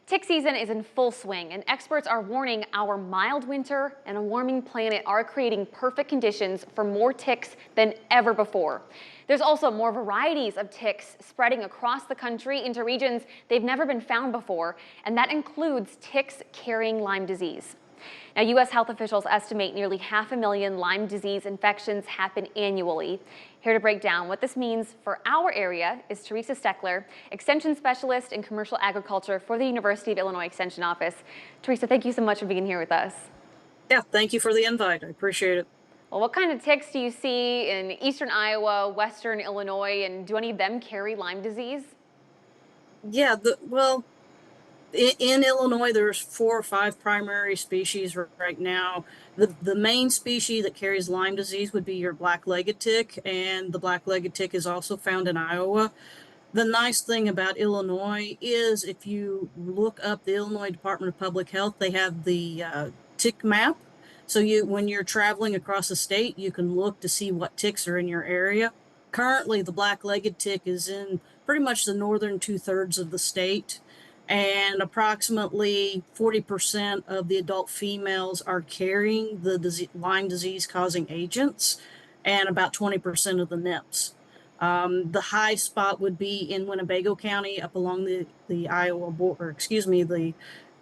Tick season is in full swing, and experts are warning our mild winter and a warming planet are creating perfect conditions for more ticks than ever before. There's also more varieties of ticks spreading across the country into regions they've never been found before, and that includes ticks carrying Lyme disease. Now, U.S. health officials estimate nearly 500,000 Lyme disease infections happen annually. Here to break down what this means for our area is Teresa Steckler, Extension Specialist in Commercial Agriculture for the University of Illinois Extension Office. Teresa, thank you so much for being here with us. Yeah, thank you for the invite. I appreciate it. Well, what kind of ticks do you see in eastern Iowa, western Illinois, and do any of them carry Lyme disease? Yeah, in Illinois, there's 4 or 5 primary species right now. The main species that carries Lyme disease would be your black-legged tick, and the black-legged tick is also found in Iowa. The nice thing about Illinois is if you look up the Illinois Department of Public Health, they have the tick map. So when you're traveling across the state, you can look to see what ticks are in your area. Currently, the black-legged tick is in pretty much the northern 2/3 of the state, and approximately 40% of the adult females are carrying the Lyme disease causing agents, and about 20% of the NIPS. The high spot would be in Winnebago County up along the Iowa border, excuse me, the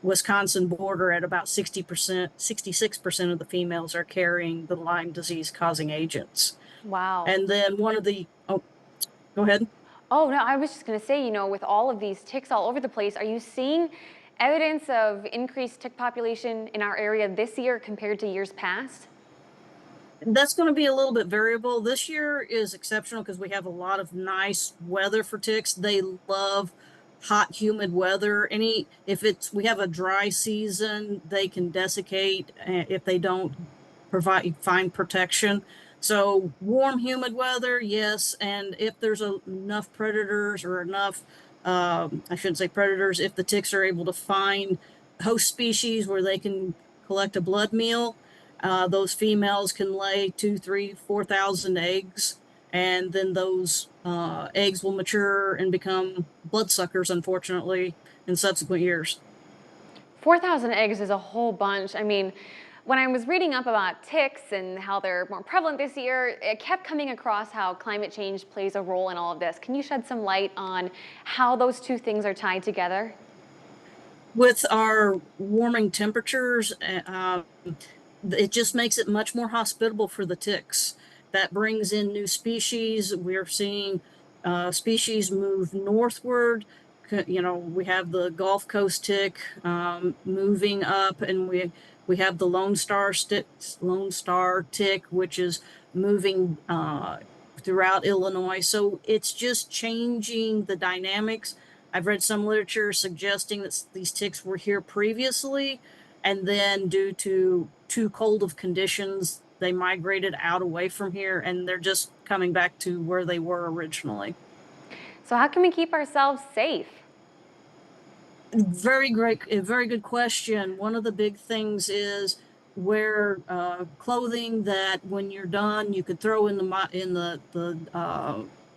Wisconsin border at about 60%, 66% of the females are carrying the Lyme disease causing agents. Wow. And then oh, go ahead. Oh, no, I was just going to say, with all of these ticks all over the place, are you seeing evidence of increased tick population in our area this year compared to years past? That's going to be a little bit variable. This year is exceptional because we have a lot of nice weather for ticks. They love hot, humid weather. We have a dry season, they can desiccate if they don't find protection. So warm, humid weather, yes. And if there's enough predators or enough, I shouldn't say predators, if the ticks are able to find host species where they can collect a blood meal, those females can lay 2, 3, 4,000 eggs, and then those eggs will mature and become bloodsuckers, unfortunately, in subsequent years. 4,000 eggs is a whole bunch. I mean, when I was reading up about ticks and how they're more prevalent this year, it kept coming across how climate change plays a role in all of this. Can you shed some light on how those two things are tied together? With our warming temperatures, it just makes it much more hospitable for the ticks. That brings in new species. We're seeing species move northward. We have the Gulf Coast tick moving up, and we have the Lone Star tick, which is moving throughout Illinois. So it's just changing the dynamics. I've read some literature suggesting that these ticks were here previously, and then due to too cold of conditions, they migrated out away from here, and they're just coming back to where they were originally. So how can we keep ourselves safe? Very good question. One of the big things is wear clothing that when you're done, you could throw in the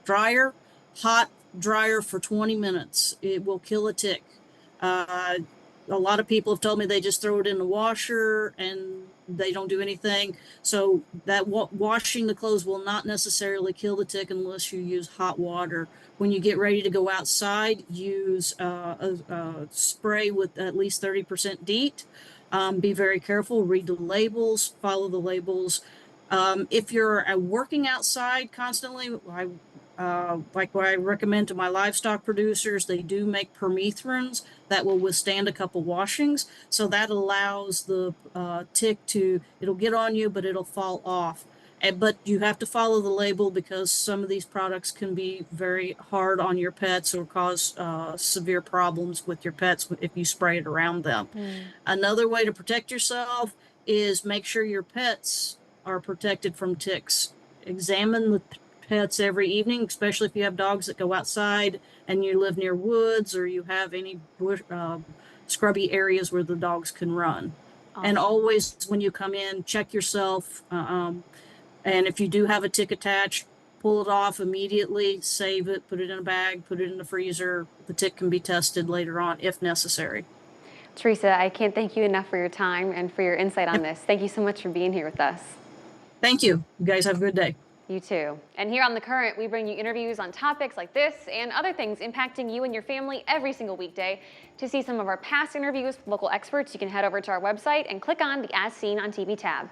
dryer, hot dryer for 20 minutes. It will kill a tick. A lot of people have told me they just throw it in the washer and they don't do anything. So that washing the clothes will not necessarily kill the tick unless you use hot water. When you get ready to go outside, use a spray with at least 30% DEET. Be very careful, read the labels, follow the labels. If you're working outside constantly, like what I recommend to my livestock producers, they do make permethrins that will withstand a couple washings. So that allows the tick it'll get on you, but it'll fall off. But you have to follow the label because some of these products can be very hard on your pets or cause severe problems with your pets if you spray it around them. Another way to protect yourself is make sure your pets are protected from ticks. Examine the pets every evening, especially if you have dogs that go outside and you live near woods or you have any scrubby areas where the dogs can run. Awesome. And always when you come in, check yourself. And if you do have a tick attached, pull it off immediately, save it, put it in a bag, put it in the freezer. The tick can be tested later on if necessary. Teresa, I can't thank you enough for your time and for your insight on Yep. this. Thank you so much for being here with us. Thank you. You guys have a good day. You too. And here on The Current, we bring you interviews on topics like this and other things impacting you and your family every single weekday. To see some of our past interviews with local experts, you can head over to our website and click on the As Seen on TV tab.